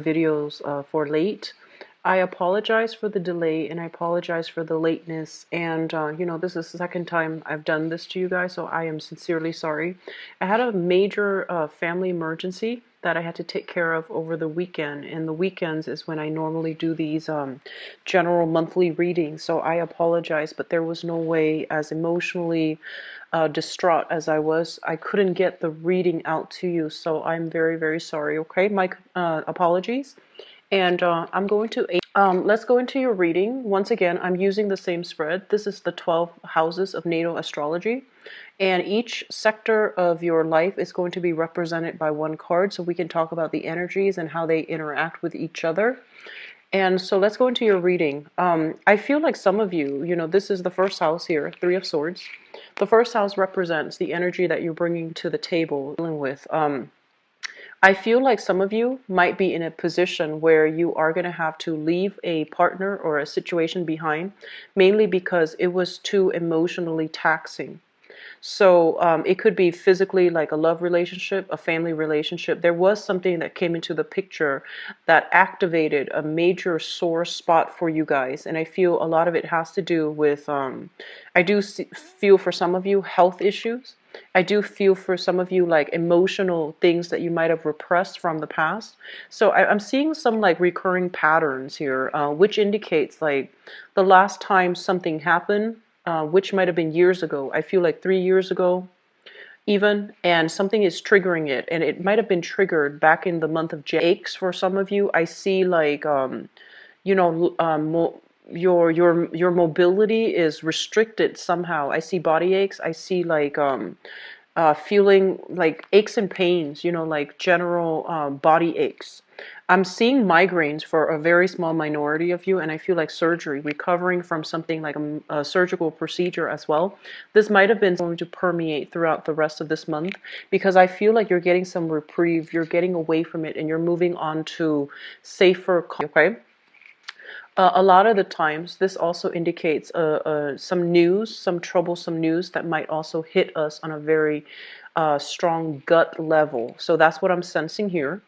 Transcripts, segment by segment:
videos for late. I apologize for the delay and I apologize for the lateness. And, this is the second time I've done this to you guys, so I am sincerely sorry. I had a major family emergency that I had to take care of over the weekend. And the weekends is when I normally do these general monthly readings. So I apologize, but there was no way, as emotionally distraught as I was, I couldn't get the reading out to you. So I'm very, very sorry. Okay, my apologies. And I'm going to, let's go into your reading. Once again, I'm using the same spread. This is the 12 houses of natal astrology. And each sector of your life is going to be represented by one card. So we can talk about the energies and how they interact with each other. And so let's go into your reading. I feel like some of you, this is the first house here, Three of Swords. The first house represents the energy that you're bringing to the table, dealing with. I feel like some of you might be in a position where you are going to have to leave a partner or a situation behind, mainly because it was too emotionally taxing. So it could be physically, like a love relationship, a family relationship. There was something that came into the picture that activated a major sore spot for you guys. And I feel a lot of it has to do with, feel for some of you, health issues. I do feel for some of you like emotional things that you might have repressed from the past. So I'm seeing some like recurring patterns here, which indicates like the last time something happened, which might have been years ago. I feel like 3 years ago even, and something is triggering it, and it might have been triggered back in the month of January. Aches for some of you. I see like your mobility is restricted somehow. I see body aches. I see like feeling like aches and pains, like general body aches. I'm seeing migraines for a very small minority of you, and I feel like surgery, recovering from something like a surgical procedure as well. This might have been going to permeate throughout the rest of this month, because I feel like you're getting some reprieve, you're getting away from it, and you're moving on to safer, okay? A lot of the times, this also indicates some news, some troublesome news that might also hit us on a very strong gut level. So that's what I'm sensing here.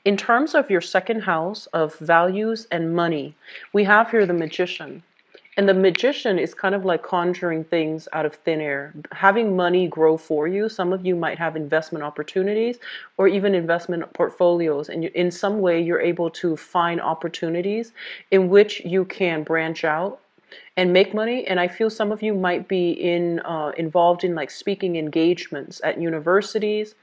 In terms of your second house of values and money, we have here the Magician. And the Magician is kind of like conjuring things out of thin air, having money grow for you. Some of you might have investment opportunities or even investment portfolios. And in some way, you're able to find opportunities in which you can branch out and make money. And I feel some of you might be involved in like speaking engagements at universities,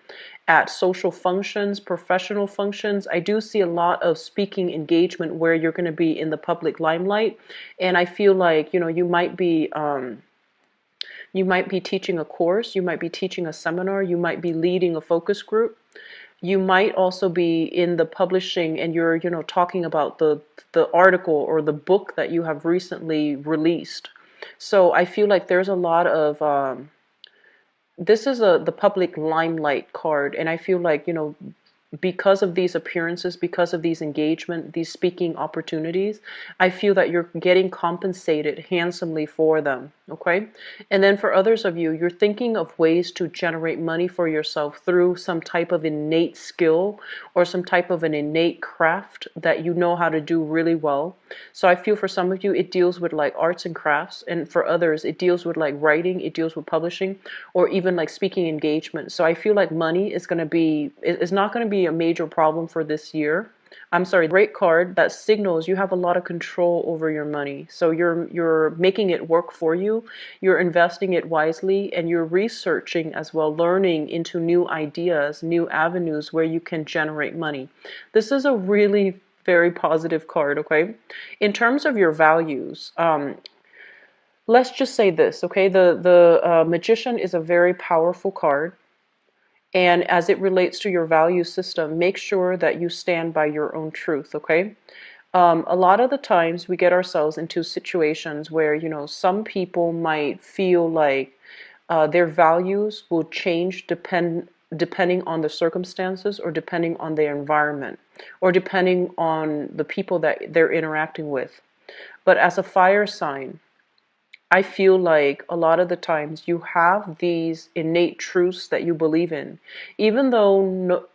at social functions, professional functions. I do see a lot of speaking engagement where you're going to be in the public limelight. And I feel like, you might be teaching a course, you might be teaching a seminar, you might be leading a focus group. You might also be in the publishing, and you're, talking about the article or the book that you have recently released. So I feel like there's a lot of this is the public limelight card, and I feel like, because of these appearances, because of these engagement, these speaking opportunities, I feel that you're getting compensated handsomely for them, okay? And then for others of you, you're thinking of ways to generate money for yourself through some type of innate skill or some type of an innate craft that you know how to do really well. So I feel for some of you, it deals with like arts and crafts, and for others, it deals with like writing, it deals with publishing, or even like speaking engagement. So I feel like money is not going to be a major problem for this year. I'm sorry, great card that signals you have a lot of control over your money. So you're making it work for you, you're investing it wisely, and you're researching as well, learning into new ideas, new avenues where you can generate money. This is a really very positive card, okay? In terms of your values, let's just say this, okay? The Magician is a very powerful card. And as it relates to your value system, make sure that you stand by your own truth, okay? A lot of the times we get ourselves into situations where, some people might feel like their values will change depending on the circumstances, or depending on their environment, or depending on the people that they're interacting with. But as a fire sign, I feel like a lot of the times you have these innate truths that you believe in, even though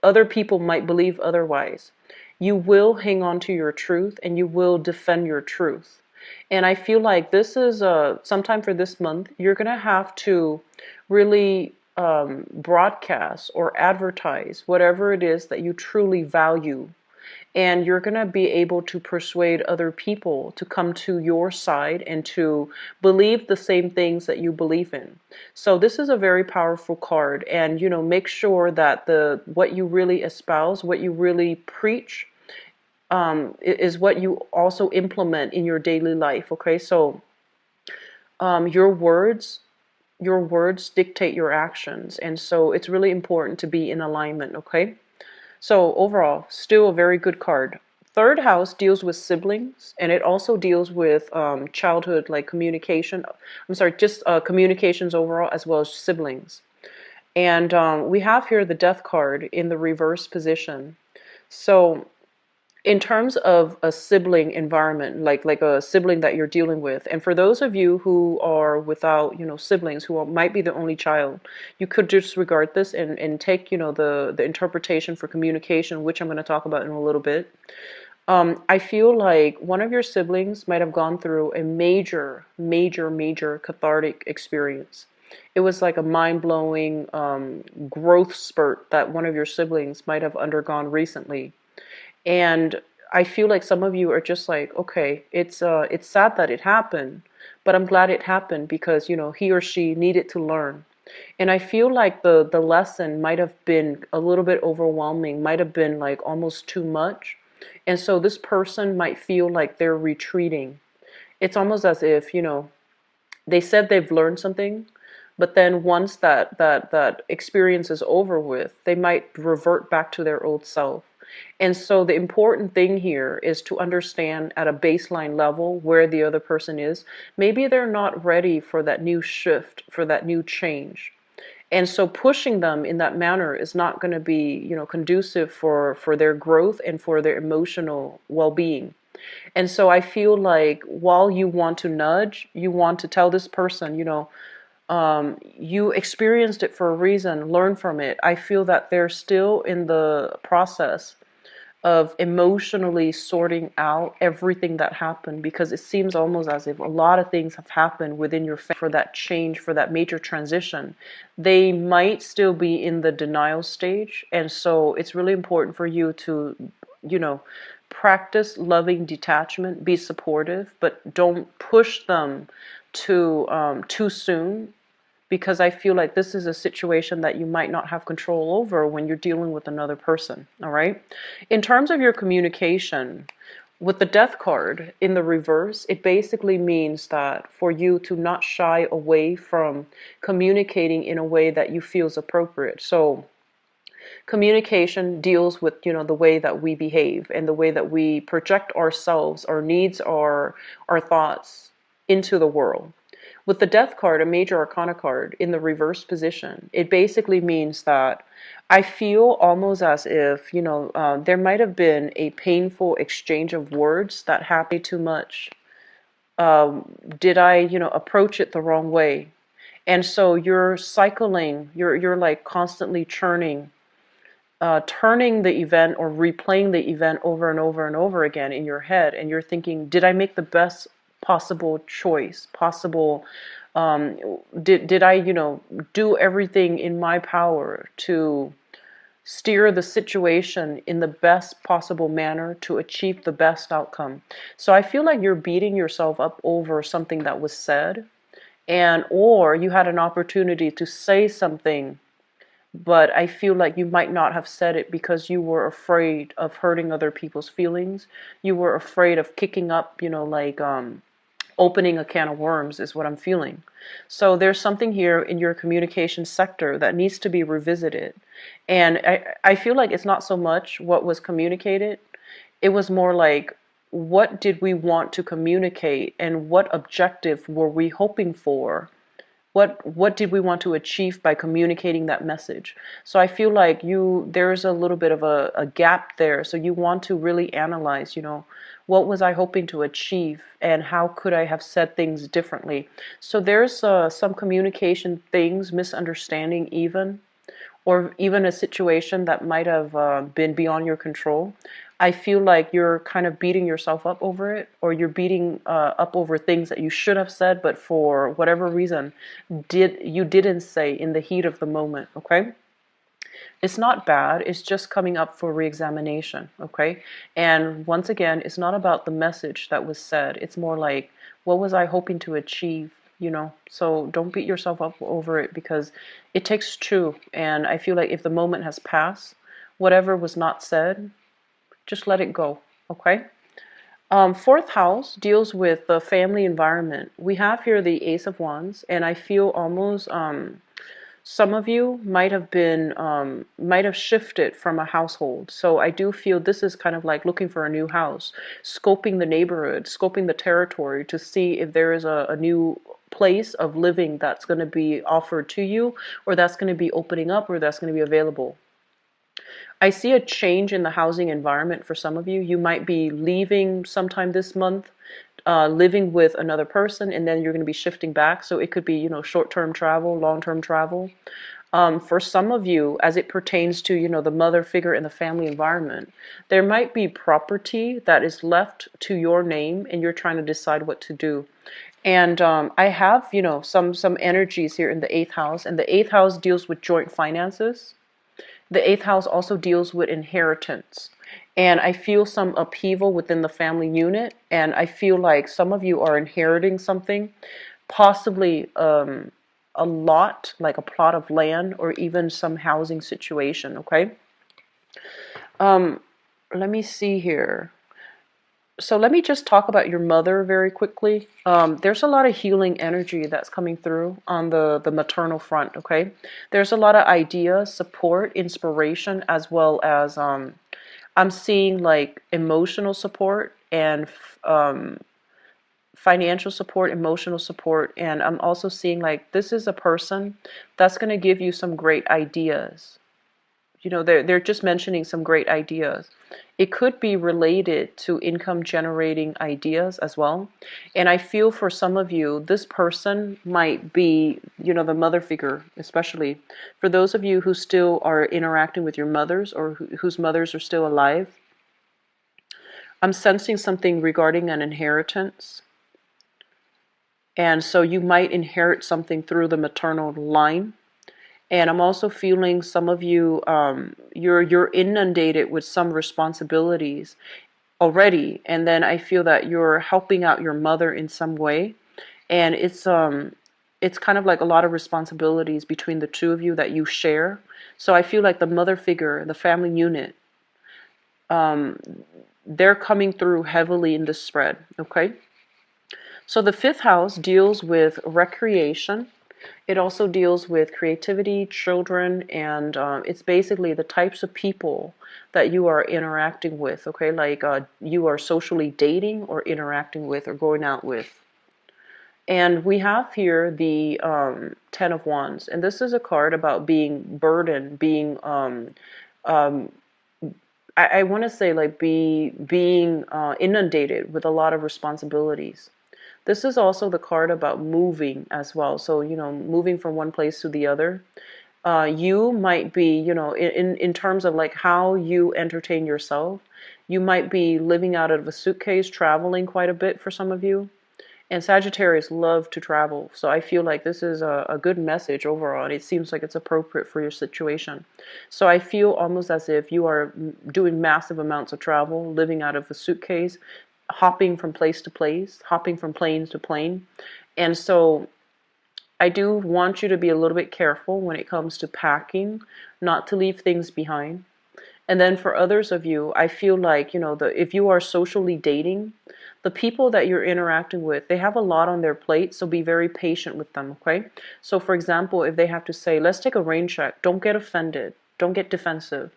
other people might believe otherwise. you will hang on to your truth and you will defend your truth. And I feel like this is sometime for this month, you're going to have to really broadcast or advertise whatever it is that you truly value, and you're going to be able to persuade other people to come to your side and to believe the same things that you believe in. So this is a very powerful card, and make sure that the what you really espouse, what you really preach, is what you also implement in your daily life. Okay, so your words dictate your actions, and so it's really important to be in alignment. Okay. So overall, still a very good card. Third house deals with siblings, and it also deals with childhood, like communication. I'm sorry, just communications overall, as well as siblings. And we have here the death card in the reverse position. So in terms of a sibling environment, like a sibling that you're dealing with, and for those of you who are without siblings, who might be the only child, you could disregard this and take the interpretation for communication, which I'm going to talk about in a little bit. I feel like one of your siblings might have gone through a major, major, major cathartic experience. It was like a mind-blowing growth spurt that one of your siblings might have undergone recently. And I feel like some of you are just like, okay, it's sad that it happened, but I'm glad it happened because he or she needed to learn. And I feel like the lesson might have been a little bit overwhelming, might have been like almost too much. And so this person might feel like they're retreating. It's almost as if, they said they've learned something, but then once that experience is over with, they might revert back to their old self. And so the important thing here is to understand at a baseline level where the other person is. Maybe they're not ready for that new shift, for that new change. And so pushing them in that manner is not going to be, conducive for their growth and for their emotional well-being. And so I feel like while you want to nudge, you want to tell this person, you experienced it for a reason, learn from it. I feel that they're still in the process of emotionally sorting out everything that happened, because it seems almost as if a lot of things have happened within your family for that change, for that major transition. They might still be in the denial stage, and so it's really important for you to, practice loving detachment, be supportive, but don't push them too soon, because I feel like this is a situation that you might not have control over when you're dealing with another person, all right? In terms of your communication, with the death card in the reverse, it basically means that for you to not shy away from communicating in a way that you feel is appropriate. So communication deals with, the way that we behave and the way that we project ourselves, our needs, our thoughts into the world. With the death card, a major arcana card in the reverse position, it basically means that I feel almost as if, there might have been a painful exchange of words that happened too much. Did I, approach it the wrong way? And so you're cycling, you're like constantly churning, turning the event or replaying the event over and over and over again in your head, and you're thinking, did I make the best possible choice possible? Did I do everything in my power to steer the situation in the best possible manner to achieve the best outcome? So I feel like you're beating yourself up over something that was said, and or you had an opportunity to say something, but I feel like you might not have said it because you were afraid of hurting other people's feelings. You were afraid of kicking up, like opening a can of worms is what I'm feeling. So there's something here in your communication sector that needs to be revisited. And I feel like it's not so much what was communicated. It was more like, what did we want to communicate and what objective were we hoping for? What did we want to achieve by communicating that message? So I feel like there's a little bit of a gap there. So you want to really analyze, what was I hoping to achieve and how could I have said things differently? So there's some communication things, misunderstanding even, or even a situation that might have been beyond your control, I feel like you're kind of beating yourself up over it, or you're beating up over things that you should have said, but for whatever reason, didn't say in the heat of the moment. Okay, it's not bad. It's just coming up for reexamination. Okay, and once again, it's not about the message that was said. It's more like, what was I hoping to achieve? So don't beat yourself up over it, because it takes two. And I feel like if the moment has passed, whatever was not said, just let it go. Okay. Fourth house deals with the family environment. We have here the Ace of Wands, and I feel almost some of you might have shifted from a household. So I do feel this is kind of like looking for a new house, scoping the neighborhood, scoping the territory to see if there is a new place of living that's going to be offered to you, or that's going to be opening up, or that's going to be available. I see a change in the housing environment for some of you. You might be leaving sometime this month, living with another person, and then you're going to be shifting back. So it could be, short-term travel, long-term travel. For some of you, as it pertains to, the mother figure in the family environment, there might be property that is left to your name, and you're trying to decide what to do. And I have, some energies here in the eighth house, and the eighth house deals with joint finances. The eighth house also deals with inheritance. And I feel some upheaval within the family unit. And I feel like some of you are inheriting something, possibly a lot, like a plot of land, or even some housing situation. Okay. Let me see here. So let me just talk about your mother very quickly. There's a lot of healing energy that's coming through on the maternal front, okay? There's a lot of ideas, support, inspiration, as well as I'm seeing like emotional support and financial support, emotional support, and I'm also seeing like this is a person that's going to give you some great ideas. They're just mentioning some great ideas. It could be related to income generating ideas as well. And I feel for some of you, this person might be, the mother figure, especially for those of you who still are interacting with your mothers, or whose mothers are still alive. I'm sensing something regarding an inheritance. And so you might inherit something through the maternal line. And I'm also feeling some of you, you're inundated with some responsibilities already, and then I feel that you're helping out your mother in some way, and it's kind of like a lot of responsibilities between the two of you that you share. So I feel like the mother figure, the family unit, they're coming through heavily in this spread. Okay, so the fifth house deals with recreation. It also deals with creativity, children, and it's basically the types of people that you are interacting with, okay? Like you are socially dating or interacting with or going out with. And we have here the Ten of Wands. And this is a card about being burdened, being, I want to say like being inundated with a lot of responsibilities. This is also the card about moving as well. So, moving from one place to the other. You might be, in terms of like how you entertain yourself, you might be living out of a suitcase, traveling quite a bit for some of you. And Sagittarius love to travel. So I feel like this is a good message overall. And it seems like it's appropriate for your situation. So I feel almost as if you are doing massive amounts of travel, living out of a suitcase, hopping from place to place, hopping from plane to plane. And so I do want you to be a little bit careful when it comes to packing, not to leave things behind. And then for others of you, I feel like, if you are socially dating, the people that you're interacting with, they have a lot on their plate, so be very patient with them, okay? So for example, if they have to say, let's take a rain check, don't get offended, don't get defensive.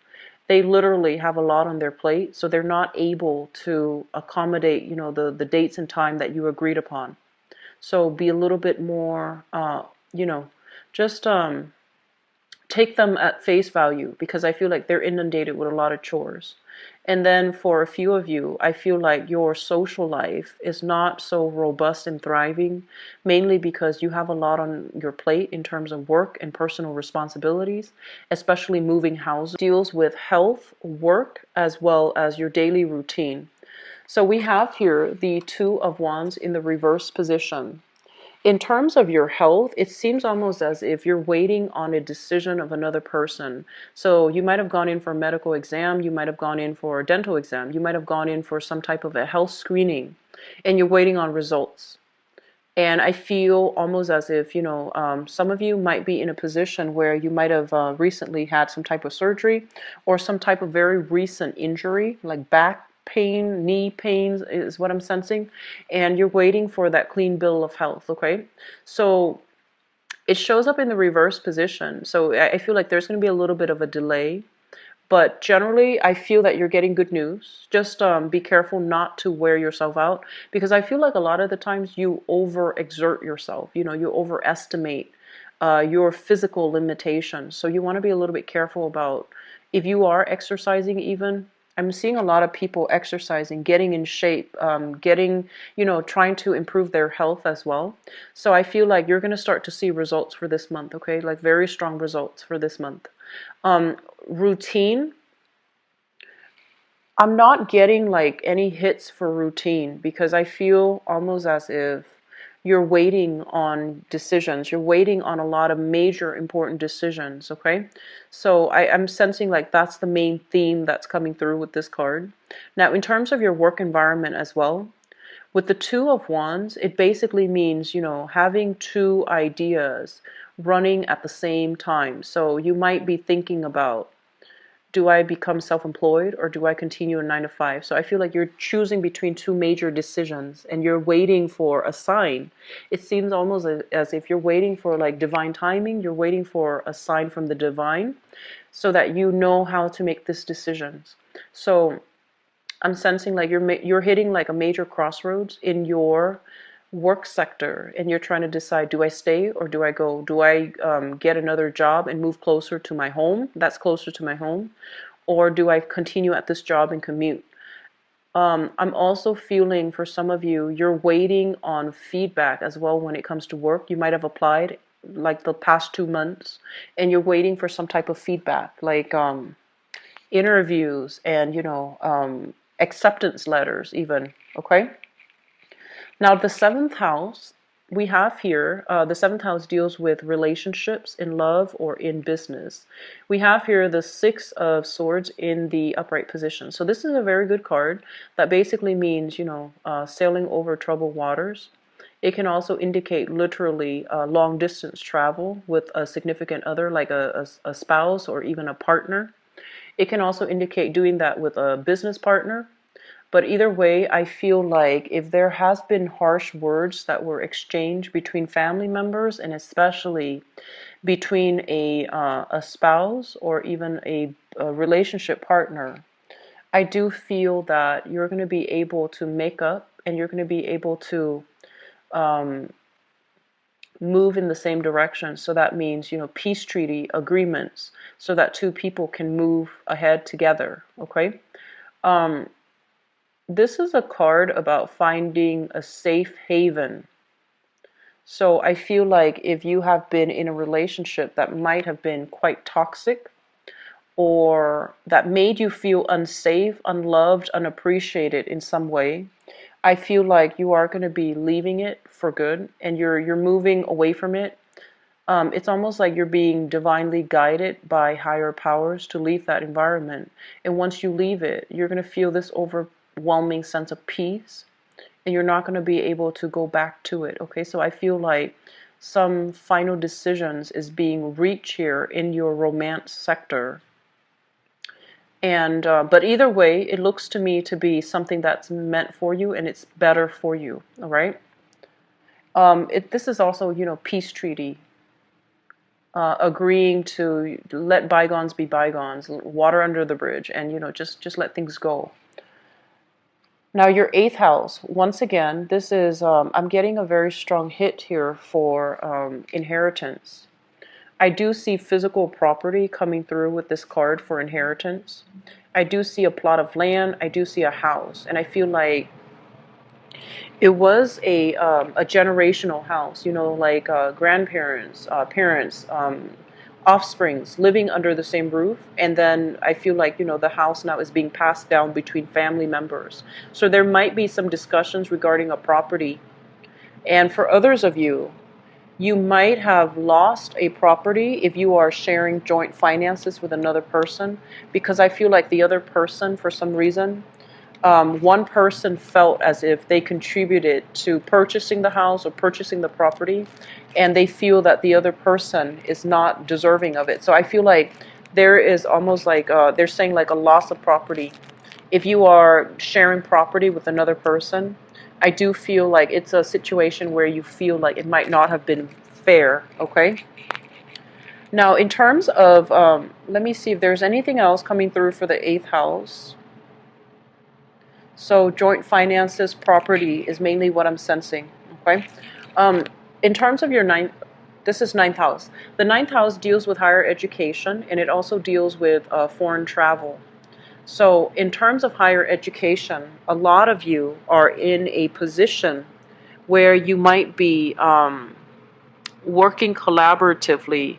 They literally have a lot on their plate, so they're not able to accommodate, the dates and time that you agreed upon. So be a little bit more, just take them at face value, because I feel like they're inundated with a lot of chores. And then for a few of you, I feel like your social life is not so robust and thriving, mainly because you have a lot on your plate in terms of work and personal responsibilities, especially moving houses. Deals with health, work, as well as your daily routine. So we have here the Two of Wands in the reverse position. In terms of your health, it seems almost as if you're waiting on a decision of another person. So you might have gone in for a medical exam, you might have gone in for a dental exam, you might have gone in for some type of a health screening, and you're waiting on results. And I feel almost as if, some of you might be in a position where you might have recently had some type of surgery or some type of very recent injury, like back pain, knee pains is what I'm sensing. And you're waiting for that clean bill of health, okay? So it shows up in the reverse position. So I feel like there's going to be a little bit of a delay. But generally, I feel that you're getting good news. Just be careful not to wear yourself out, because I feel like a lot of the times you overexert yourself. You overestimate your physical limitations. So you want to be a little bit careful about if you are exercising even. I'm seeing a lot of people exercising, getting in shape, trying to improve their health as well. So I feel like you're going to start to see results for this month, okay? Like very strong results for this month. Routine, I'm not getting like any hits for routine, because I feel almost as if you're waiting on decisions. You're waiting on a lot of major important decisions, okay? So I'm sensing like that's the main theme that's coming through with this card. Now, in terms of your work environment as well, with the Two of Wands, it basically means, having two ideas running at the same time. So you might be thinking about, do I become self-employed or do I continue a 9 to 5? So I feel like you're choosing between two major decisions and you're waiting for a sign. It seems almost as if you're waiting for like divine timing. You're waiting for a sign from the divine so that you know how to make these decisions. So I'm sensing like you're hitting like a major crossroads in your work sector, and you're trying to decide, do I stay or do I go? Do I get another job and move closer to my home, that's closer to my home, or do I continue at this job and commute? I'm also feeling for some of you, you're waiting on feedback as well when it comes to work. You might have applied like the past 2 months and you're waiting for some type of feedback, like interviews and acceptance letters even, okay? Now, the seventh house we have here, the seventh house deals with relationships in love or in business. We have here the Six of Swords in the upright position. So this is a very good card that basically means, sailing over troubled waters. It can also indicate literally long distance travel with a significant other, like a spouse or even a partner. It can also indicate doing that with a business partner. But either way, I feel like if there has been harsh words that were exchanged between family members, and especially between a spouse or even a relationship partner, I do feel that you're going to be able to make up and you're going to be able to move in the same direction. So that means, peace treaty agreements so that two people can move ahead together, okay? This is a card about finding a safe haven. So I feel like if you have been in a relationship that might have been quite toxic or that made you feel unsafe, unloved, unappreciated in some way, I feel like you are going to be leaving it for good and you're moving away from it. It's almost like you're being divinely guided by higher powers to leave that environment. And once you leave it, you're going to feel this overwhelming sense of peace, and you're not going to be able to go back to it. Okay, so I feel like some final decisions is being reached here in your romance sector. And but either way, it looks to me to be something that's meant for you and it's better for you. All right. This is also, peace treaty. Agreeing to let bygones be bygones, water under the bridge, and just let things go. Now your eighth house, once again, this is I'm getting a very strong hit here for inheritance. I do see physical property coming through with this card for inheritance. I do see a plot of land. I do see a house. And I feel like it was a generational house, you know, like grandparents, parents, offsprings living under the same roof. And then I feel like, you know, the house now is being passed down between family members. So there might be some discussions regarding a property. And for others of you, you might have lost a property if you are sharing joint finances with another person, because I feel like the other person, for some reason, one person felt as if they contributed to purchasing the house or purchasing the property, and they feel that the other person is not deserving of it. So I feel like there is almost like they're saying like a loss of property. If you are sharing property with another person, I do feel like it's a situation where you feel like it might not have been fair, okay? Now, in terms of, let me see if there's anything else coming through for the 8th house. So joint finances, property is mainly what I'm sensing, okay? In terms of your this is 9th house. The 9th house deals with higher education, and it also deals with foreign travel. So in terms of higher education, a lot of you are in a position where you might be working collaboratively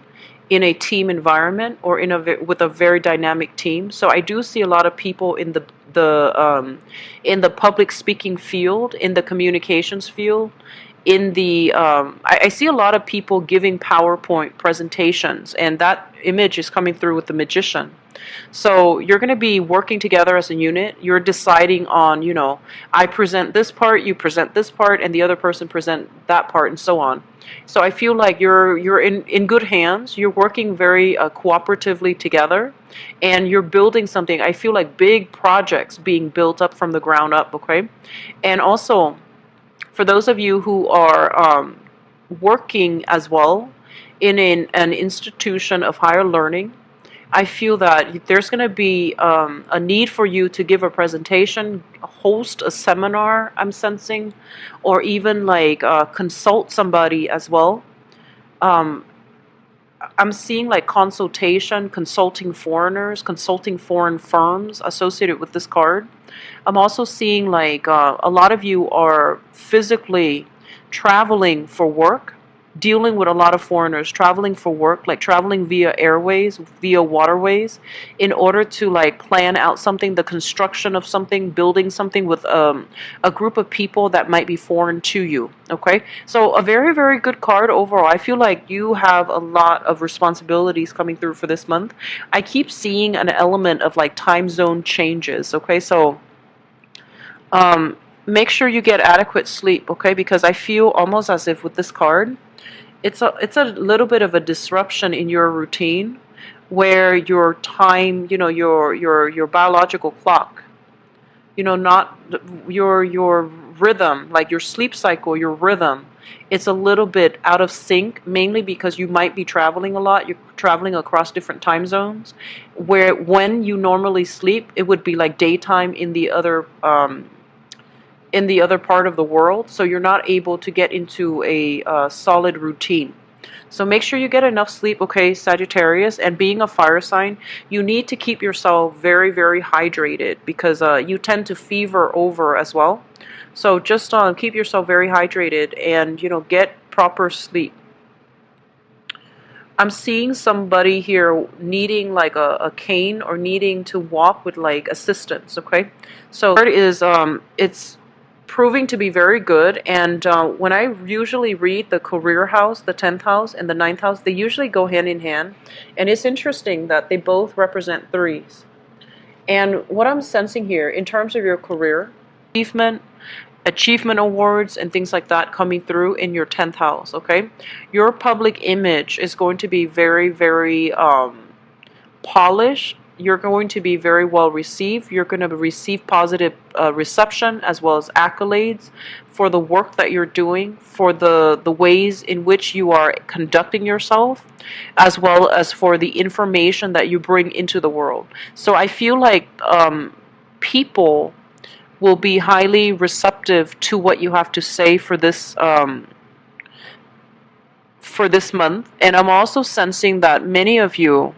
in a team environment or with a very dynamic team. So I do see a lot of people in the public speaking field, in the communications field, in the I see a lot of people giving PowerPoint presentations, and that image is coming through with the magician. So you're going to be working together as a unit. You're deciding on, you know, I present this part, you present this part, and the other person present that part, and so on. So I feel like you're in good hands. You're working very cooperatively together, and you're building something. I feel like big projects being built up from the ground up, okay? And also, for those of you who are working as well in an institution of higher learning, I feel that there's going to be a need for you to give a presentation, host a seminar, I'm sensing, or even like consult somebody as well. I'm seeing like consultation, consulting foreigners, consulting foreign firms associated with this card. I'm also seeing like a lot of you are physically traveling for work, dealing with a lot of foreigners, traveling for work, like traveling via airways, via waterways, in order to like plan out something, the construction of something, building something with a group of people that might be foreign to you, okay? So a very, very good card overall. I feel like you have a lot of responsibilities coming through for this month. I keep seeing an element of like time zone changes, okay? So make sure you get adequate sleep, okay? Because I feel almost as if with this card, it's a little bit of a disruption in your routine, where your time, you know, your biological clock, you know, not your rhythm, like your sleep cycle, your rhythm, it's a little bit out of sync, mainly because you might be traveling a lot. You're traveling across different time zones, where when you normally sleep, it would be like daytime in the other part of the world, so you're not able to get into a solid routine. So make sure you get enough sleep, okay, Sagittarius. And being a fire sign, you need to keep yourself very, very hydrated, because you tend to fever over as well. So just keep yourself very hydrated, and, you know, get proper sleep. I'm seeing somebody here needing like a cane, or needing to walk with like assistance, okay? So it is it's proving to be very good. And when I usually read the career house, the 10th house and the 9th house, they usually go hand in hand. And it's interesting that they both represent threes. And what I'm sensing here in terms of your career, achievement awards and things like that coming through in your 10th house, okay? Your public image is going to be very, very polished. You're going to be very well received. You're going to receive positive reception, as well as accolades for the work that you're doing, for the ways in which you are conducting yourself, as well as for the information that you bring into the world. So I feel like people will be highly receptive to what you have to say for this month. And I'm also sensing that many of you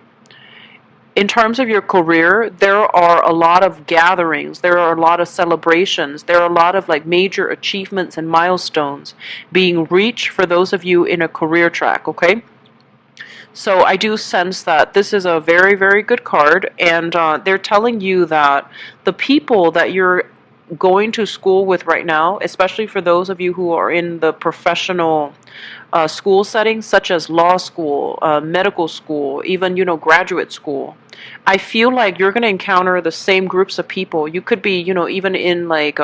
In terms of your career, there are a lot of gatherings, there are a lot of celebrations, there are a lot of like major achievements and milestones being reached for those of you in a career track, okay? So I do sense that this is a very, very good card, and they're telling you that the people that you're going to school with right now, especially for those of you who are in the professional school settings, such as law school, medical school, even, you know, graduate school, I feel like you're going to encounter the same groups of people. You could be, you know, even in like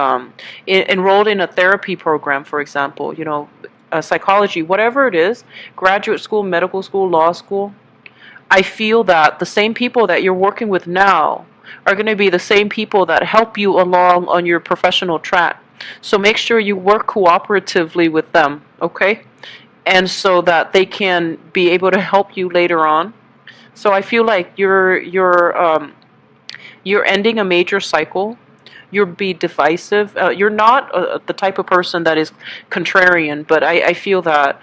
enrolled in a therapy program, for example, you know, psychology, whatever it is, graduate school, medical school, law school. I feel that the same people that you're working with now are going to be the same people that help you along on your professional track. So make sure you work cooperatively with them, okay? And so that they can be able to help you later on. So I feel like you're ending a major cycle. You'll be divisive. You're not the type of person that is contrarian, but I feel that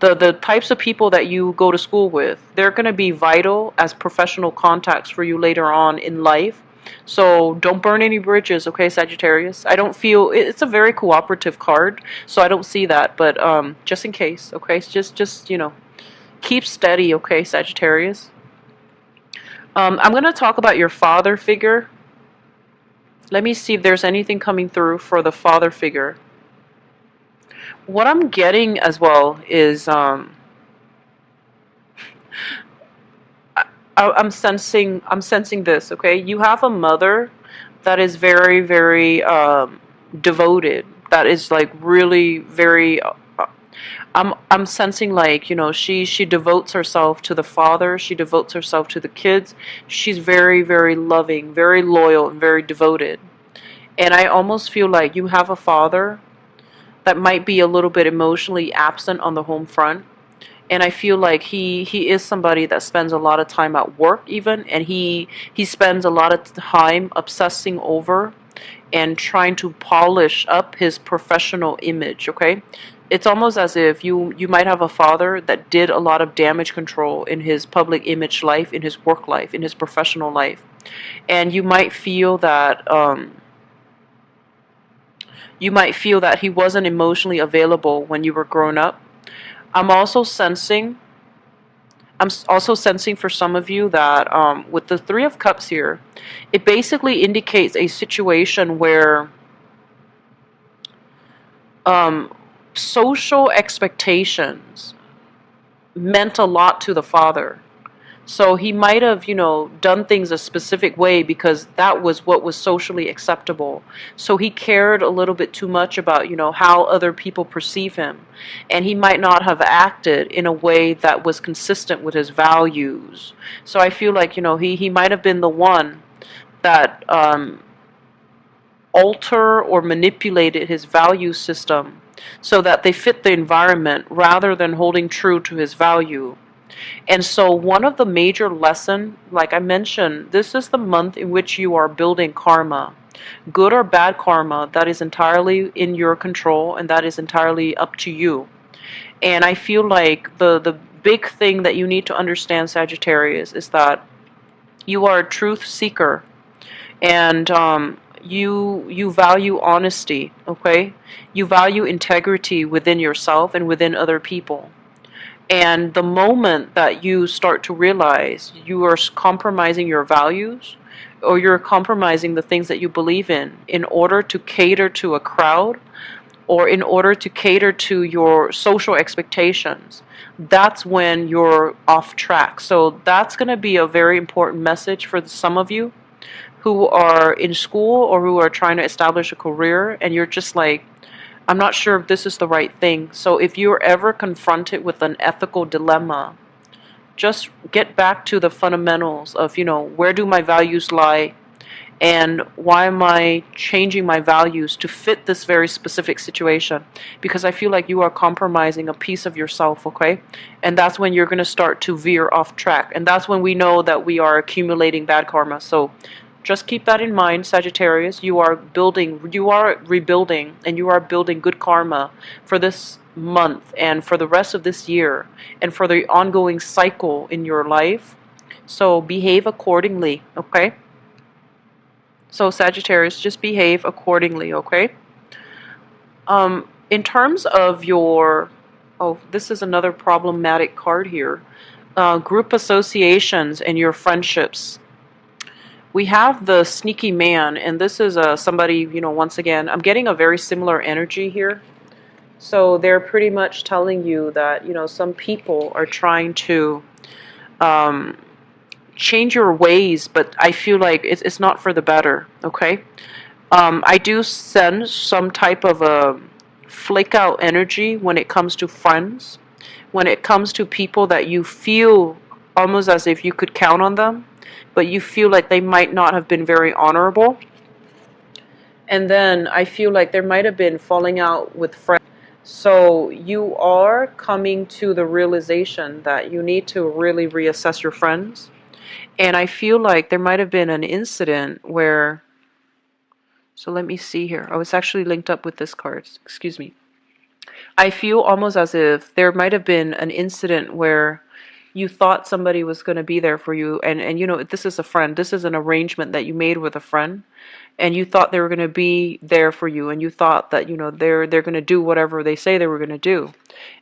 the types of people that you go to school with, they're going to be vital as professional contacts for you later on in life. So don't burn any bridges, okay, Sagittarius? I don't feel it's a very cooperative card, so I don't see that. But just in case, okay, just you know, keep steady, okay, Sagittarius. I'm going to talk about your father figure. Let me see if there's anything coming through for the father figure. What I'm getting as well is I'm sensing this, okay? You have a mother that is very, very devoted. That is like really very I'm sensing like, you know, she devotes herself to the father, she devotes herself to the kids. She's very, very loving, very loyal, and very devoted. And I almost feel like you have a father that might be a little bit emotionally absent on the home front. And I feel like he is somebody that spends a lot of time at work even, and he spends a lot of time obsessing over and trying to polish up his professional image, okay? It's almost as if you might have a father that did a lot of damage control in his public image life, in his work life, in his professional life. And you might feel that he wasn't emotionally available when you were growing up. I'm also sensing for some of you that with the Three of Cups here, it basically indicates a situation where social expectations meant a lot to the father. So he might have, you know, done things a specific way because that was what was socially acceptable. So he cared a little bit too much about, you know, how other people perceive him. And he might not have acted in a way that was consistent with his values. So I feel like, you know, he might have been the one that alter or manipulated his value system so that they fit the environment rather than holding true to his value. And so one of the major lessons, like I mentioned, this is the month in which you are building karma. Good or bad karma, that is entirely in your control and that is entirely up to you. And I feel like the big thing that you need to understand, Sagittarius, is that you are a truth seeker. And you value honesty, okay? You value integrity within yourself and within other people. And the moment that you start to realize you are compromising your values or you're compromising the things that you believe in order to cater to a crowd or in order to cater to your social expectations, that's when you're off track. So that's going to be a very important message for some of you who are in school or who are trying to establish a career and you're just like, I'm not sure if this is the right thing. So if you're ever confronted with an ethical dilemma, just get back to the fundamentals of, you know, where do my values lie and why am I changing my values to fit this very specific situation? Because I feel like you are compromising a piece of yourself, okay? And that's when you're going to start to veer off track. And that's when we know that we are accumulating bad karma. So just keep that in mind, Sagittarius. You are rebuilding, and you are building good karma for this month and for the rest of this year and for the ongoing cycle in your life. So behave accordingly, okay? So Sagittarius, just behave accordingly, okay? In terms of your, oh, this is another problematic card here. Group associations and your friendships. We have the sneaky man, and this is somebody, once again, I'm getting a very similar energy here. So they're pretty much telling you that, some people are trying to um, change your ways, but I feel like it's not for the better, okay? I do sense some type of a flake out energy when it comes to friends, when it comes to people that you feel almost as if you could count on them, but you feel like they might not have been very honorable. And then I feel like there might have been falling out with friends. So you are coming to the realization that you need to really reassess your friends. And I feel like there might have been an incident where, so let me see here. Oh, it's actually linked up with this card. Excuse me. I feel almost as if there might have been an incident where you thought somebody was going to be there for you, and this is a friend. This is an arrangement that you made with a friend, and you thought they were going to be there for you, and you thought that they're going to do whatever they say they were going to do.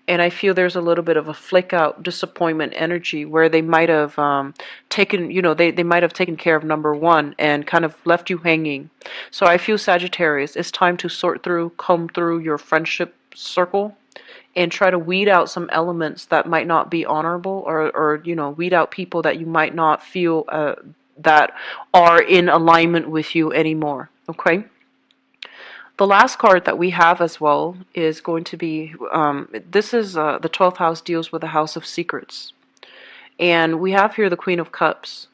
And I feel there's a little bit of a flick out disappointment energy where they might have taken, they might have taken care of number one and kind of left you hanging. So I feel Sagittarius, it's time to comb through your friendship circle and try to weed out some elements that might not be honorable, or weed out people that you might not feel that are in alignment with you anymore, okay? The last card that we have as well is going to be, this is the 12th house deals with the house of secrets. And we have here the Queen of Cups.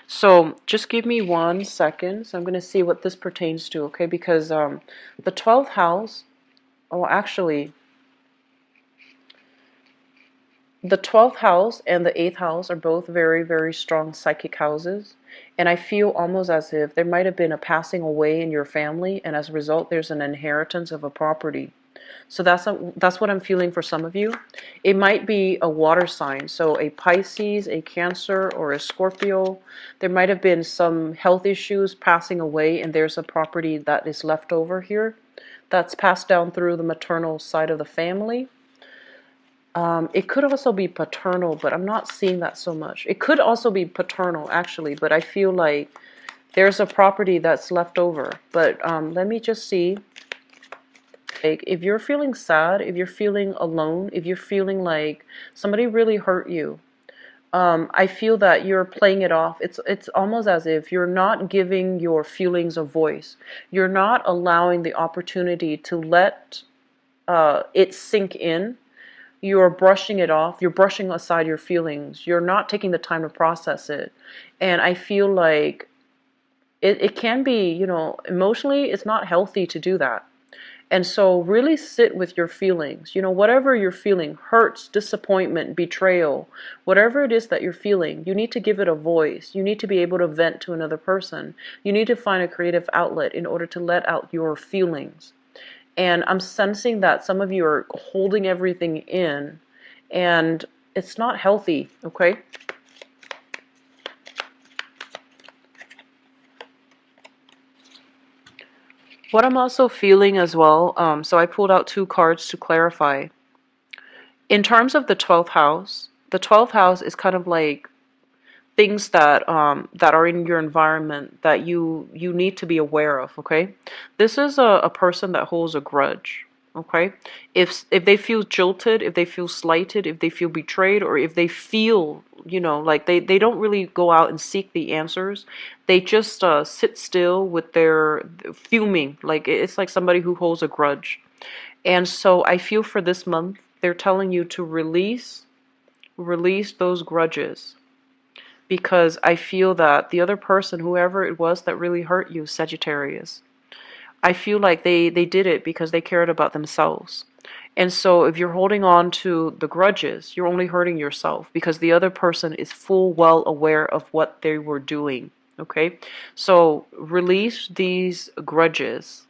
So just give me 1 second. So I'm going to see what this pertains to, okay? Because the 12th house, oh, actually, the 12th house and the 8th house are both very, very strong psychic houses. And I feel almost as if there might have been a passing away in your family, and as a result, there's an inheritance of a property. So that's what I'm feeling for some of you. It might be a water sign, so a Pisces, a Cancer, or a Scorpio. There might have been some health issues passing away, and there's a property that is left over here that's passed down through the maternal side of the family. It could also be paternal, but I'm not seeing that so much. It could also be paternal, actually, but I feel like there's a property that's left over. But let me just see. Like, if you're feeling sad, if you're feeling alone, if you're feeling like somebody really hurt you, I feel that you're playing it off. It's almost as if you're not giving your feelings a voice. You're not allowing the opportunity to let it sink in. You're brushing it off. You're brushing aside your feelings. You're not taking the time to process it. And I feel like it can be, emotionally, it's not healthy to do that. And so really sit with your feelings. Whatever you're feeling, hurts, disappointment, betrayal, whatever it is that you're feeling, you need to give it a voice. You need to be able to vent to another person. You need to find a creative outlet in order to let out your feelings. And I'm sensing that some of you are holding everything in, and it's not healthy, okay? What I'm also feeling as well, so I pulled out 2 cards to clarify. In terms of the 12th house is kind of like things that are in your environment that you need to be aware of, okay? This is a person that holds a grudge, okay? If they feel jilted, if they feel slighted, if they feel betrayed, or if they feel, like they don't really go out and seek the answers, they just sit still with their fuming, like it's like somebody who holds a grudge. And so I feel for this month, they're telling you to release those grudges, because I feel that the other person, whoever it was that really hurt you, Sagittarius, I feel like they did it because they cared about themselves. And so if you're holding on to the grudges, you're only hurting yourself, because the other person is full well aware of what they were doing, okay? So release these grudges.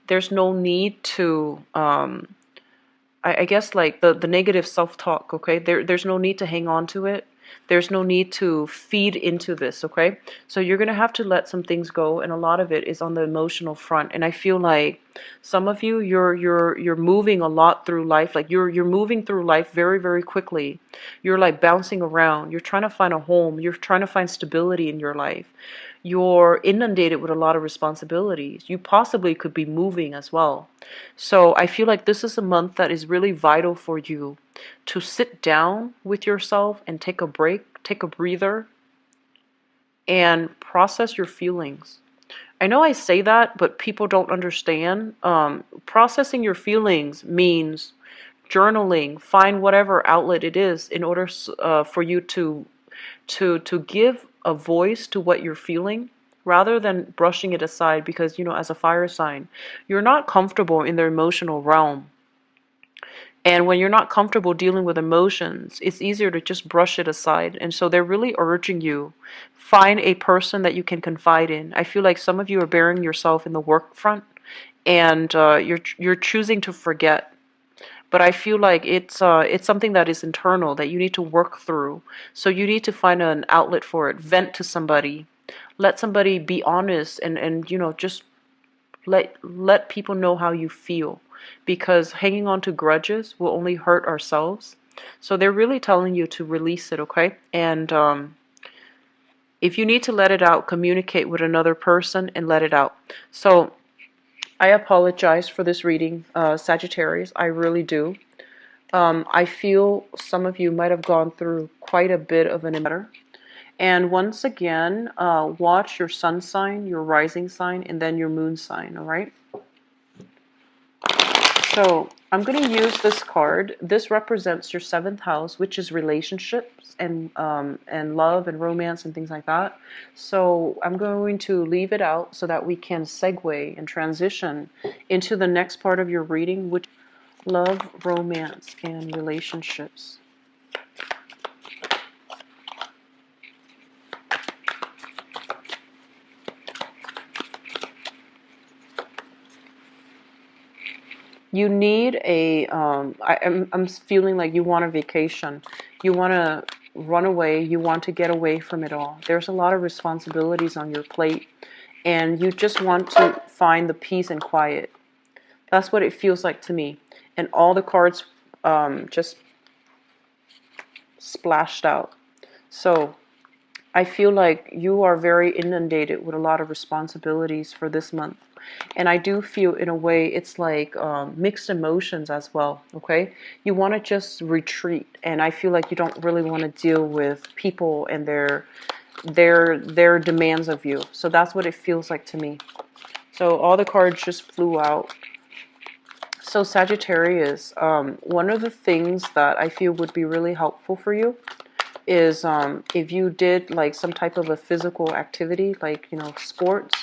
There's no need to I guess like the negative self-talk, okay? There's no need to hang on to it. There's no need to feed into this, okay? So you're going to have to let some things go, and a lot of it is on the emotional front. And I feel like some of you, you're moving a lot through life. Like you're moving through life very, very quickly. You're like bouncing around. You're trying to find a home. You're trying to find stability in your life. You're inundated with a lot of responsibilities. You possibly could be moving as well. So I feel like this is a month that is really vital for you to sit down with yourself and take a break, take a breather, and process your feelings. I know I say that, but people don't understand. Processing your feelings means journaling, find whatever outlet it is in order for you to give a voice to what you're feeling rather than brushing it aside, because as a fire sign, you're not comfortable in the emotional realm. And when you're not comfortable dealing with emotions, it's easier to just brush it aside. And so they're really urging you, find a person that you can confide in. I feel like some of you are burying yourself in the work front, and you're choosing to forget. But I feel like it's something that is internal that you need to work through. So you need to find an outlet for it. Vent to somebody. Let somebody be honest, and just let people know how you feel, because hanging on to grudges will only hurt ourselves. So they're really telling you to release it, okay? And if you need to let it out, communicate with another person and let it out. So I apologize for this reading, Sagittarius. I really do. I feel some of you might have gone through quite a bit of an emitter. And once again, watch your sun sign, your rising sign, and then your moon sign, all right? So I'm going to use this card. This represents your seventh house, which is relationships and love and romance and things like that. So I'm going to leave it out so that we can segue and transition into the next part of your reading, which is love, romance, and relationships. You need I'm feeling like you want a vacation. You want to run away. You want to get away from it all. There's a lot of responsibilities on your plate, and you just want to find the peace and quiet. That's what it feels like to me. And all the cards just splashed out. So I feel like you are very inundated with a lot of responsibilities for this month. And I do feel, in a way, it's like mixed emotions as well, okay? You want to just retreat, and I feel like you don't really want to deal with people and their demands of you. So that's what it feels like to me. So all the cards just flew out. So Sagittarius, one of the things that I feel would be really helpful for you is if you did like some type of a physical activity, like sports,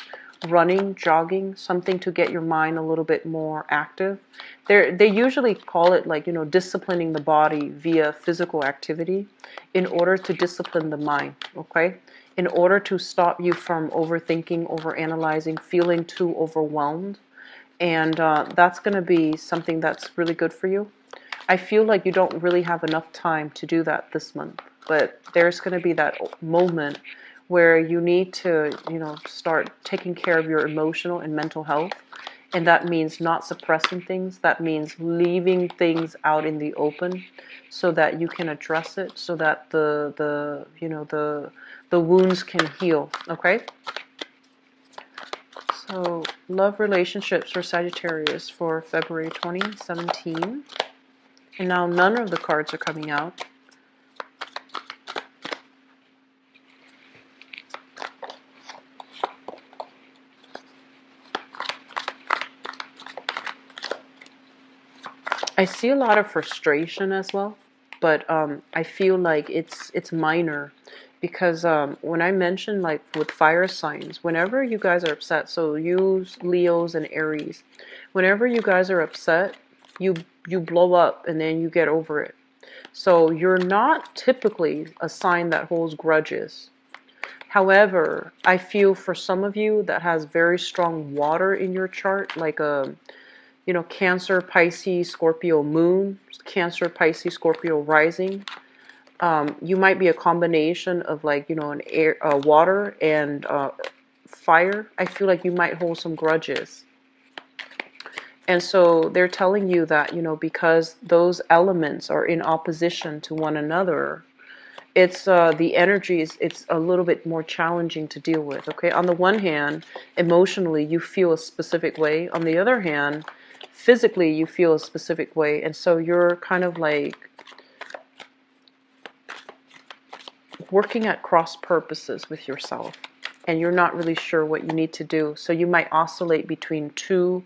running, jogging, something to get your mind a little bit more active. They usually call it like disciplining the body via physical activity in order to discipline the mind, okay? In order to stop you from overthinking, overanalyzing, feeling too overwhelmed. And that's going to be something that's really good for you. I feel like you don't really have enough time to do that this month, but there's going to be that moment where you need to, start taking care of your emotional and mental health. And that means not suppressing things. That means leaving things out in the open so that you can address it, so that the wounds can heal, okay? So, love relationships for Sagittarius for February 2017. And now none of the cards are coming out. I see a lot of frustration as well, but I feel like it's minor, because when I mentioned like with fire signs, whenever you guys are upset, so you Leos and Aries, whenever you guys are upset, you blow up and then you get over it. So you're not typically a sign that holds grudges. However, I feel for some of you that has very strong water in your chart, like a Cancer, Pisces, Scorpio moon, Cancer, Pisces, Scorpio rising. You might be a combination of like, an air, water and fire. I feel like you might hold some grudges. And so they're telling you that, because those elements are in opposition to one another, it's the energy is it's a little bit more challenging to deal with. Okay, on the one hand, emotionally you feel a specific way. On the other hand, physically you feel a specific way, and so you're kind of like working at cross purposes with yourself, and you're not really sure what you need to do. So you might oscillate between two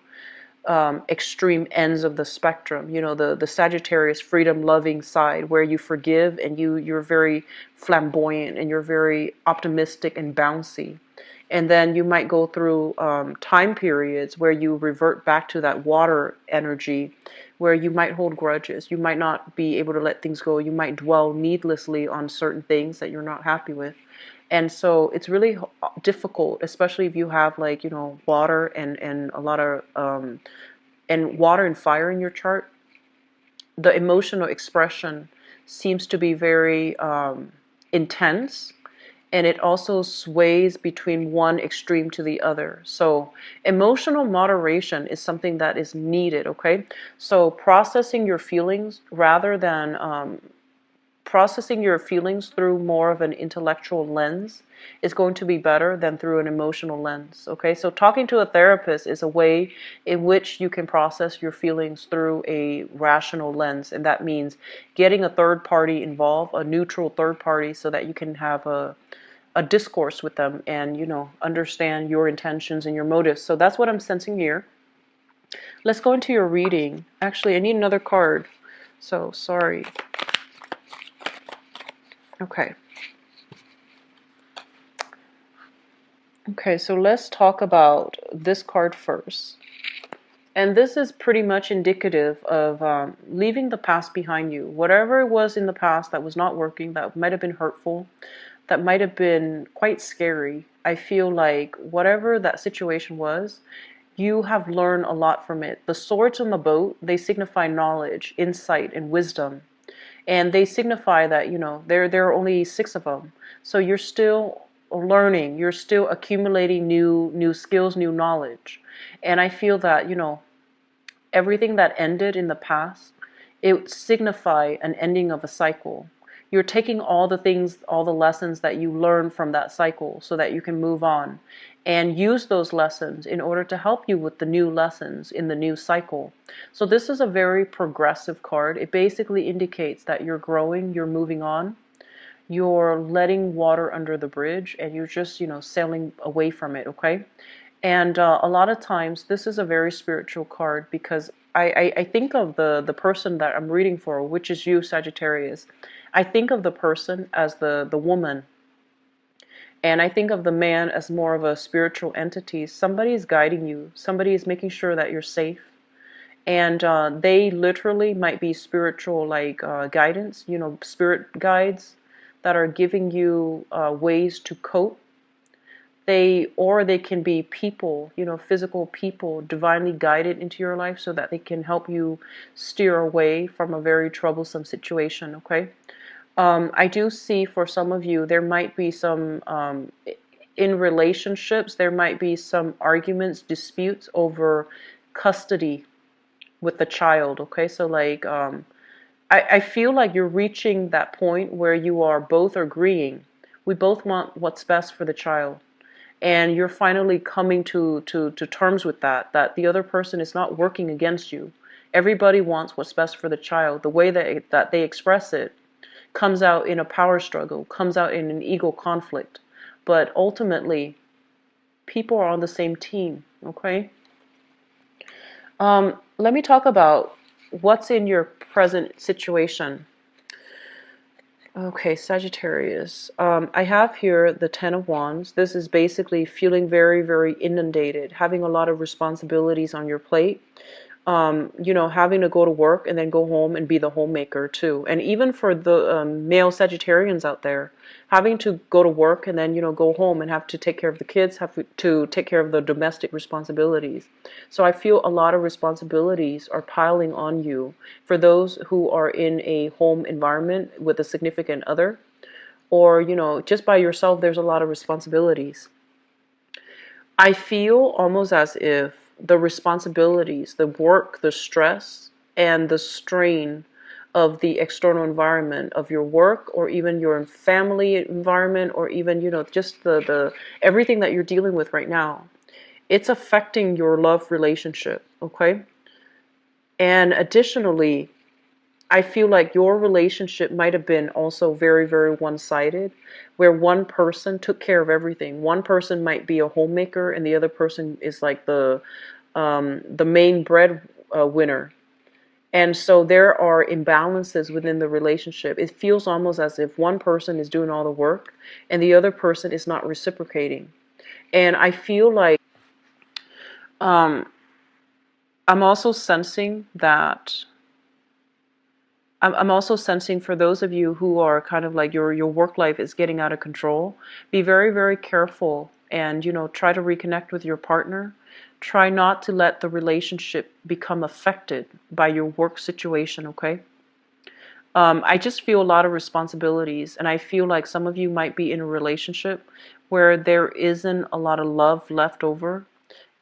extreme ends of the spectrum. The Sagittarius freedom loving side, where you forgive and you're very flamboyant and you're very optimistic and bouncy. And then you might go through time periods where you revert back to that water energy, where you might hold grudges. You might not be able to let things go. You might dwell needlessly on certain things that you're not happy with. And so it's really difficult, especially if you have like, water and a lot of, and water and fire in your chart. The emotional expression seems to be very intense, and it also sways between one extreme to the other. So emotional moderation is something that is needed, okay? So processing your feelings rather than processing your feelings through more of an intellectual lens is going to be better than through an emotional lens. Okay, so talking to a therapist is a way in which you can process your feelings through a rational lens, and that means getting a third party involved, a neutral third party, so that you can have a discourse with them and understand your intentions and your motives. So that's what I'm sensing here. Let's go into your reading. Actually, I need another card, so sorry. Okay. Okay, so let's talk about this card first. And this is pretty much indicative of leaving the past behind you. Whatever it was in the past that was not working, that might have been hurtful, that might have been quite scary. I feel like whatever that situation was, you have learned a lot from it. The swords on the boat, they signify knowledge, insight, and wisdom. And they signify that, there are only 6 of them. So you're still learning, you're still accumulating new skills, new knowledge. And I feel that, everything that ended in the past, it signify an ending of a cycle. You're taking all the things, all the lessons that you learned from that cycle so that you can move on and use those lessons in order to help you with the new lessons in the new cycle. So this is a very progressive card. It basically indicates that you're growing, you're moving on, you're letting water under the bridge, and you're just, sailing away from it, okay? And a lot of times this is a very spiritual card, because I think of the person that I'm reading for, which is you, Sagittarius. I think of the person as the woman, and I think of the man as more of a spiritual entity. Somebody is guiding you. Somebody is making sure that you're safe. And they literally might be spiritual, like guidance, spirit guides that are giving you ways to cope. Or they can be people, physical people divinely guided into your life so that they can help you steer away from a very troublesome situation, okay? I do see for some of you, there might be some, in relationships, there might be some arguments, disputes over custody with the child, okay? So like, I feel like you're reaching that point where you are both agreeing. We both want what's best for the child. And you're finally coming to terms with that the other person is not working against you. Everybody wants what's best for the child. The way that they express it comes out in a power struggle, comes out in an ego conflict. But ultimately, people are on the same team, okay? Let me talk about what's in your present situation. Okay, Sagittarius. I have here the Ten of Wands. This is basically feeling very, very inundated, having a lot of responsibilities on your plate. you know, having to go to work and then go home and be the homemaker too. And even for the male Sagittarians out there, having to go to work and then, you know, go home and have to take care of the kids, have to take care of the domestic responsibilities. So I feel a lot of responsibilities are piling on you for those who are in a home environment with a significant other, or, you know, just by yourself, there's a lot of responsibilities. I feel almost as if the responsibilities, the work, the stress, and the strain of the external environment of your work, or even your family environment, or even, you know, just the everything that you're dealing with right now, it's affecting your love relationship, okay? And additionally, I feel like your relationship might have been also very, very one-sided, where one person took care of everything. One person might be a homemaker, and the other person is like the main bread winner. And so there are imbalances within the relationship. It feels almost as if one person is doing all the work, and the other person is not reciprocating. And I feel like um, I'm also sensing that. I'm also sensing for those of you who are kind of like your work life is getting out of control, be very, very careful and, you know, try to reconnect with your partner. Try not to let the relationship become affected by your work situation, okay? I just feel a lot of responsibilities, and I feel like some of you might be in a relationship where there isn't a lot of love left over.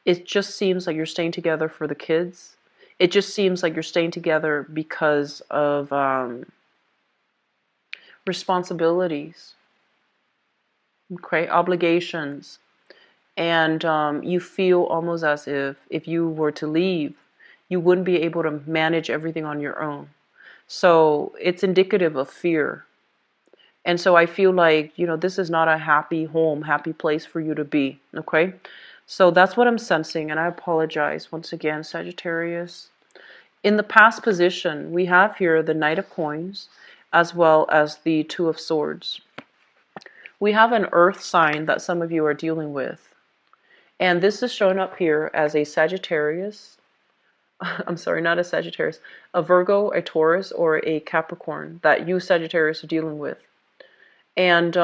It just seems like you're staying together for the kids. It just seems like you're staying together because of responsibilities, okay, obligations, and you feel almost as if you were to leave, you wouldn't be able to manage everything on your own. So it's indicative of fear. And so I feel like, you know, this is not a happy home, happy place for you to be, okay? So that's what I'm sensing, and I apologize once again, Sagittarius. In the past position, we have here the Knight of Coins as well as the Two of Swords. We have an earth sign that some of you are dealing with. And this is shown up here as a Sagittarius. I'm sorry, not a Sagittarius, a Virgo, a Taurus, or a Capricorn that you Sagittarius are dealing with. And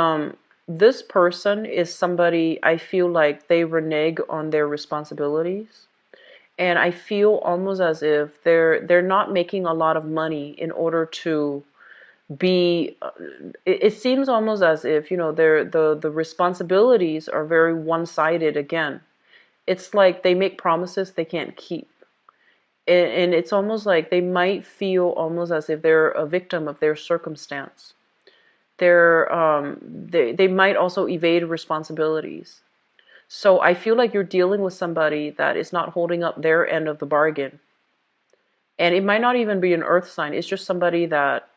this person is somebody, I feel like they renege on their responsibilities. And I feel almost as if they're not making a lot of money in order to be. It seems almost as if, you know, the responsibilities are very one-sided again. It's like they make promises they can't keep. And it's almost like they might feel almost as if they're a victim of their circumstance. They might also evade responsibilities. So I feel like you're dealing with somebody that is not holding up their end of the bargain. And it might not even be an earth sign. It's just somebody that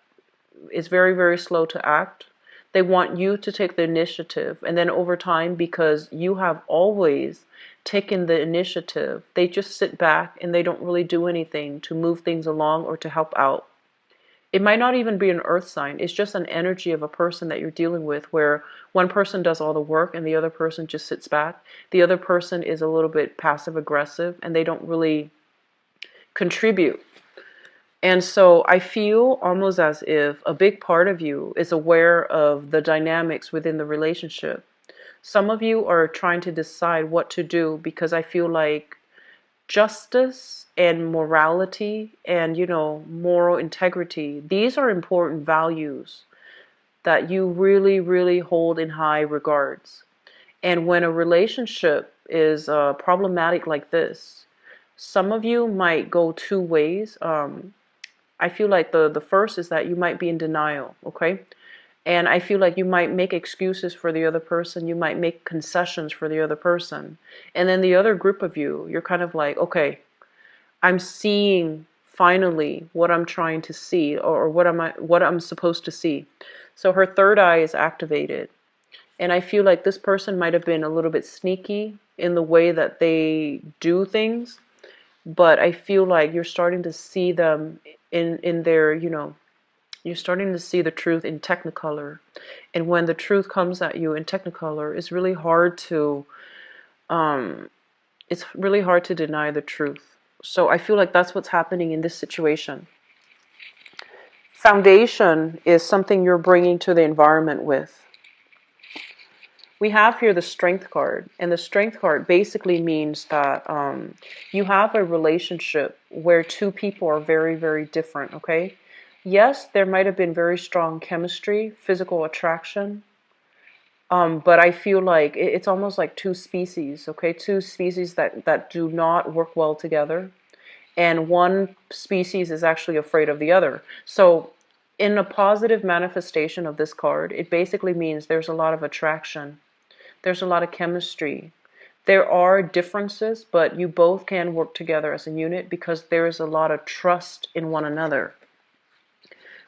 is very, very slow to act. They want you to take the initiative. And then over time, because you have always taken the initiative, they just sit back and they don't really do anything to move things along or to help out. It might not even be an earth sign. It's just an energy of a person that you're dealing with where one person does all the work and the other person just sits back. The other person is a little bit passive aggressive and they don't really contribute. And so I feel almost as if a big part of you is aware of the dynamics within the relationship. Some of you are trying to decide what to do because I feel like justice and morality and, you know, moral integrity, these are important values that you really, really hold in high regards. And when a relationship is problematic like this, some of you might go two ways. I feel like the first is that you might be in denial, okay? And I feel like you might make excuses for the other person. You might make concessions for the other person. And then the other group of you, you're kind of like, okay, I'm seeing finally what I'm trying to see, or what I'm supposed to see. So her third eye is activated. And I feel like this person might have been a little bit sneaky in the way that they do things, but I feel like you're starting to see them in their, you know, you're starting to see the truth in technicolor. And when the truth comes at you in technicolor, it's really hard to deny the truth. So I feel like that's what's happening in this situation. Foundation is something you're bringing to the environment with. We have here the Strength card, and the Strength card basically means that you have a relationship where two people are very, very different, okay? Yes, there might have been very strong chemistry, physical attraction, but I feel like it's almost like two species, okay? Two species that do not work well together, and one species is actually afraid of the other. So in a positive manifestation of this card, it basically means there's a lot of attraction. There's a lot of chemistry. There are differences, but you both can work together as a unit because there is a lot of trust in one another.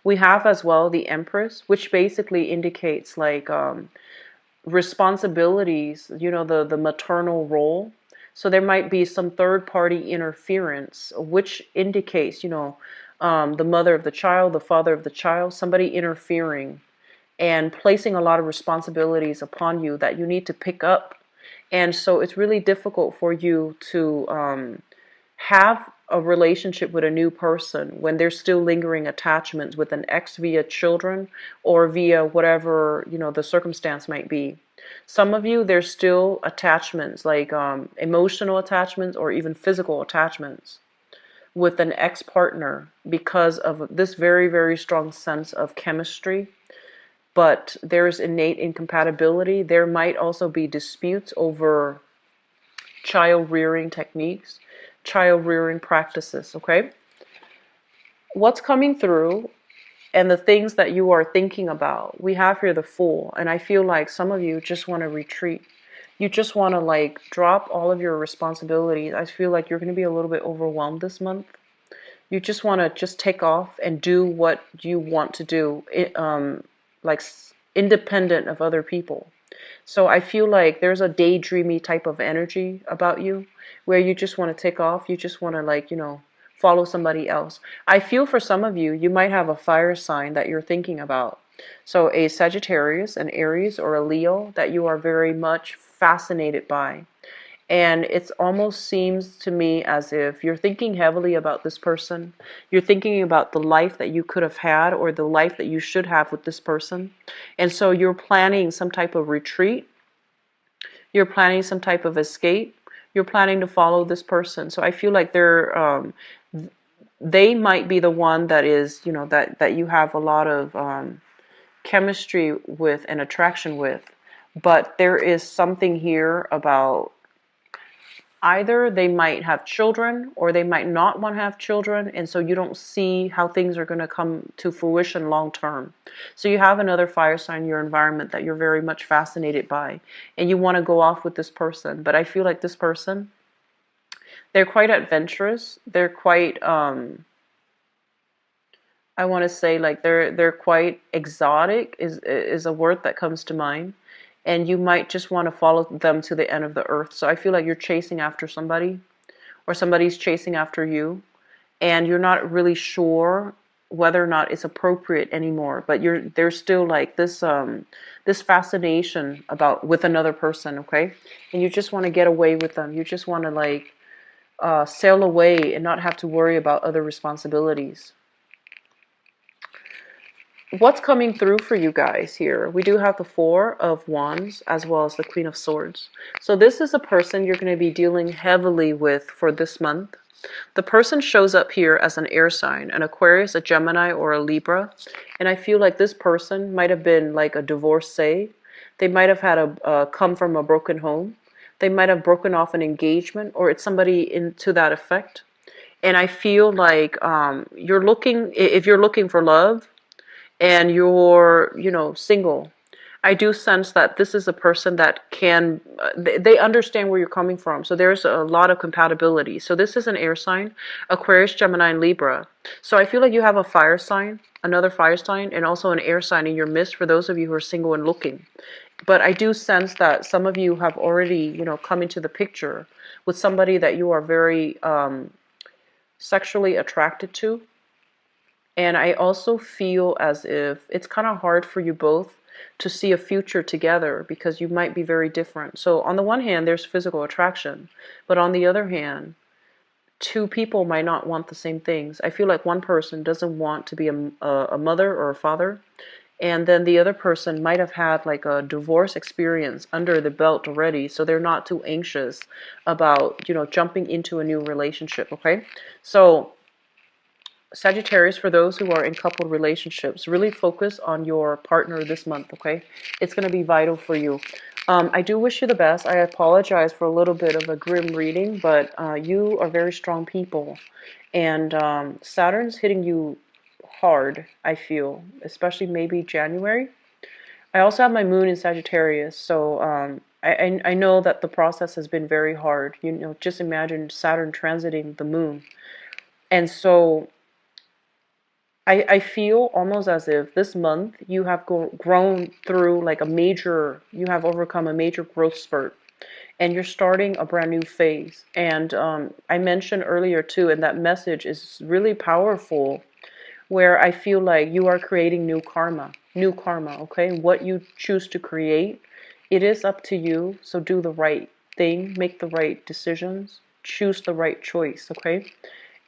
We have as well the Empress, which basically indicates like responsibilities, the maternal role. So there might be some third party interference, which indicates, the mother of the child, the father of the child, somebody interfering and placing a lot of responsibilities upon you that you need to pick up. And so it's really difficult for you to have a relationship with a new person when there's still lingering attachments with an ex via children or via whatever, the circumstance might be. Some of you, there's still attachments like emotional attachments or even physical attachments with an ex-partner because of this very, very strong sense of chemistry, but there's innate incompatibility. There might also be disputes over child rearing techniques, child rearing practices, okay? What's coming through and the things that you are thinking about, we have here the Fool, and I feel like some of you just want to retreat. You just want to like drop all of your responsibilities. I feel like you're going to be a little bit overwhelmed this month. You just want to just take off and do what you want to do, like independent of other people. So I feel like there's a daydreamy type of energy about you where you just want to take off. You just want to like, follow somebody else. I feel for some of you, you might have a fire sign that you're thinking about. So a Sagittarius, an Aries, or a Leo that you are very much fascinated by. And it almost seems to me as if you're thinking heavily about this person. You're thinking about the life that you could have had or the life that you should have with this person. And so you're planning some type of retreat. You're planning some type of escape. You're planning to follow this person. So I feel like they might be the one that is, that you have a lot of chemistry with and attraction with. But there is something here about either they might have children or they might not want to have children, and so you don't see how things are going to come to fruition long term. So you have another fire sign in your environment that you're very much fascinated by, and you want to go off with this person. But I feel like this person, they're quite adventurous. They're quite I want to say like they're quite exotic is a word that comes to mind. And you might just want to follow them to the end of the earth. So I feel like you're chasing after somebody or somebody's chasing after you, and you're not really sure whether or not it's appropriate anymore, but there's still like this fascination about with another person, okay? And you just want to get away with them. You just want to like sail away and not have to worry about other responsibilities. What's coming through for you guys here? We do have the Four of Wands as well as the Queen of Swords. So this is a person you're going to be dealing heavily with for this month. The person shows up here as an air sign, an Aquarius, a Gemini, or a Libra. And I feel like this person might have been like a divorcee. They might have had come from a broken home. They might have broken off an engagement, or it's somebody to that effect. And I feel like if you're looking for love, and you're, single, I do sense that this is a person that can, they understand where you're coming from. So there's a lot of compatibility. So this is an air sign, Aquarius, Gemini, and Libra. So I feel like you have a fire sign, another fire sign, and also an air sign in your midst for those of you who are single and looking. But I do sense that some of you have already, come into the picture with somebody that you are very sexually attracted to. And I also feel as if it's kind of hard for you both to see a future together because you might be very different. So on the one hand, there's physical attraction. But on the other hand, two people might not want the same things. I feel like one person doesn't want to be a mother or a father, and then the other person might have had like a divorce experience under the belt already, so they're not too anxious about, jumping into a new relationship, okay? So Sagittarius, for those who are in coupled relationships, really focus on your partner this month, okay? It's going to be vital for you. I do wish you the best. I apologize for a little bit of a grim reading, but you are very strong people. And Saturn's hitting you hard, I feel, especially maybe January. I also have my moon in Sagittarius, so I know that the process has been very hard. Just imagine Saturn transiting the moon. And so I feel almost as if this month you have grown through like you have overcome a major growth spurt, and you're starting a brand new phase. And I mentioned earlier too, and that message is really powerful, where I feel like you are creating new karma, okay? What you choose to create, it is up to you. So do the right thing, make the right decisions, choose the right choice, okay?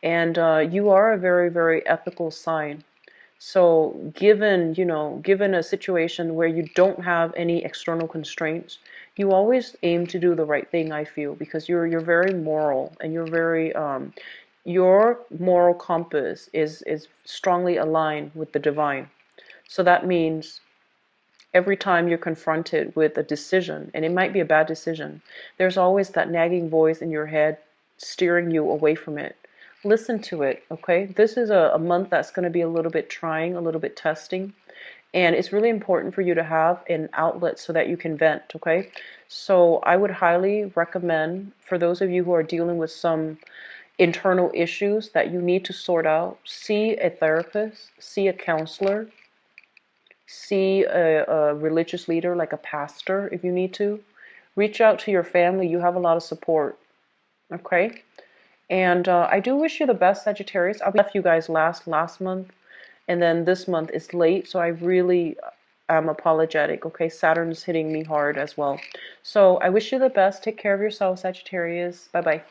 And you are a very, very ethical sign. So given a situation where you don't have any external constraints, you always aim to do the right thing, I feel, because you're very moral, and you're very your moral compass is strongly aligned with the divine. So that means every time you're confronted with a decision, and it might be a bad decision, there's always that nagging voice in your head steering you away from it. Listen to it, okay? This is a month that's going to be a little bit trying, a little bit testing, and it's really important for you to have an outlet so that you can vent, okay? So I would highly recommend, for those of you who are dealing with some internal issues that you need to sort out, see a therapist, see a counselor, see a religious leader like a pastor if you need to. Reach out to your family. You have a lot of support, okay? And I do wish you the best, Sagittarius. I left you guys last month, and then this month is late, so I really am apologetic, okay? Saturn's hitting me hard as well. So I wish you the best. Take care of yourself, Sagittarius. Bye-bye.